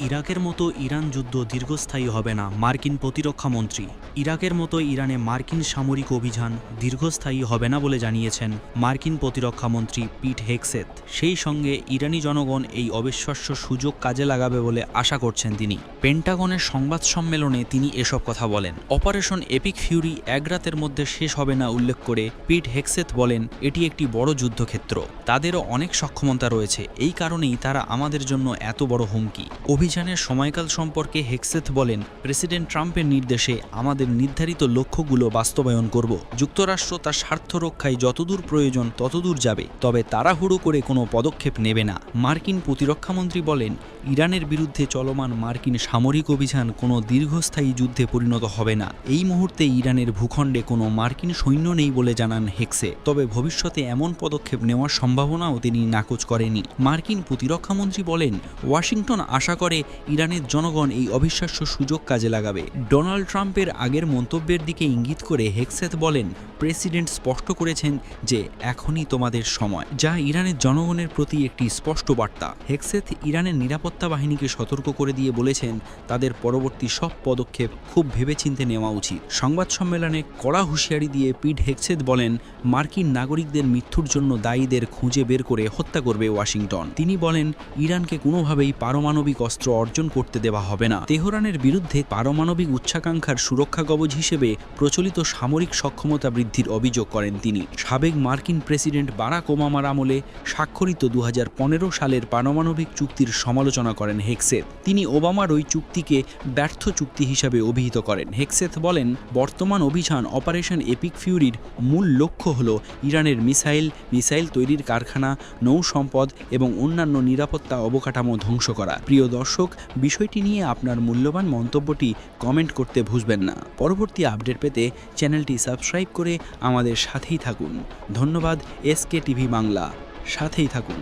ইরাকের মতো ইরান যুদ্ধ দীর্ঘস্থায়ী হবে না, মার্কিন প্রতিরক্ষামন্ত্রী। ইরাকের মতো ইরানে মার্কিন সামরিক অভিযান দীর্ঘস্থায়ী হবে না বলে জানিয়েছেন মার্কিন প্রতিরক্ষামন্ত্রী পিট হেগসেথ। সেই সঙ্গে ইরানি জনগণ এই অবিশ্বাস্য সুযোগ কাজে লাগাবে বলে আশা করছেন তিনি। পেন্টাগনের সংবাদ সম্মেলনে তিনি এসব কথা বলেন। অপারেশন এপিক ফিউরি এক রাতের মধ্যে শেষ হবে না উল্লেখ করে পিট হেগসেথ বলেন, এটি একটি বড় যুদ্ধক্ষেত্র, তাদেরও অনেক সক্ষমতা রয়েছে, এই কারণেই তারা আমাদের জন্য এত বড় হুমকি। অভিযানের সময়কাল সম্পর্কে হেগসেথ বলেন, প্রেসিডেন্ট ট্রাম্পের নির্দেশে আমাদের নির্ধারিত লক্ষ্যগুলো বাস্তবায়ন করব। যুক্তরাষ্ট্র তার স্বার্থ রক্ষায় যতদূর প্রয়োজন ততদূর যাবে, তবে তাড়াহুড়ো করে কোনো পদক্ষেপ নেবে না। মার্কিন প্রতিরক্ষামন্ত্রী বলেন, ইরানের বিরুদ্ধে চলমান মার্কিন সামরিক অভিযান কোনো দীর্ঘস্থায়ী যুদ্ধে পরিণত হবে না। এই মুহূর্তে ইরানের ভূখণ্ডে কোনো মার্কিন সৈন্য নেই বলে জানান হেগসেথ, তবে ভবিষ্যতে এমন পদক্ষেপ নেওয়ার সম্ভাবনাও তিনি নাকচ করেনি। মার্কিন প্রতিরক্ষামন্ত্রী বলেন, ওয়াশিংটন আশা করে ইরানের জনগণ এই অবিশ্বাস্য সুযোগ কাজে লাগাবে। ডোনাল্ড ট্রাম্পের আগের মন্তব্যের দিকে ইঙ্গিত করে হেগসেথ বলেন, প্রেসিডেন্ট স্পষ্ট করেছেন যে এখনই তোমাদের সময়, যা ইরানের জনগণের প্রতি একটি স্পষ্ট বার্তা। হেগসেথ ইরানের নিরাপত্তা বাহিনীকে সতর্ক করে দিয়ে বলেছেন, তাদের পরবর্তী সব পদক্ষেপ খুব ভেবেচিন্তে নেওয়া উচিত। সংবাদ সম্মেলনে কড়া হুঁশিয়ারি দিয়ে পিট হেগসেথ বলেন, মার্কিন নাগরিকদের মৃত্যুর জন্য দায়ীদের খুঁজে বের করে হত্যা করবে ওয়াশিংটন। তিনি বলেন, ইরানকে কোনোভাবেই পারমাণবিক অস্ত্র অর্জন করতে দেওয়া হবে না। তেহরানের বিরুদ্ধে পারমাণবিক উচ্চাকাঙ্ক্ষার সুরক্ষা কবচ হিসেবে প্রচলিত সামরিক সক্ষমতা বৃদ্ধির অভিযোগ করেন তিনি। সাবেক মার্কিন প্রেসিডেন্ট বারাক ওবামার আমলে স্বাক্ষরিত 2015 সালের পারমাণবিক চুক্তির সমালোচনা করেন হেগসেথ। তিনি ওবামার ওই চুক্তিকে ব্যর্থ চুক্তি হিসাবে অভিহিত করেন। হেগসেথ বলেন, বর্তমান অভিযান অপারেশন এপিক ফিউরির মূল লক্ষ্য হল ইরানের মিসাইল তৈরির কারখানা, নৌ সম্পদ এবং অন্যান্য নিরাপত্তা অবকাঠামো ধ্বংস করা। প্রিয় দর্শক, বিষয়টি নিয়ে আপনার মূল্যবান মন্তব্যটি কমেন্ট করতে ভুলবেন না। পরবর্তী আপডেট পেতে চ্যানেলটি সাবস্ক্রাইব করে আমাদের সাথেই থাকুন। ধন্যবাদ। এসকে টিভি বাংলা, সাথেই থাকুন।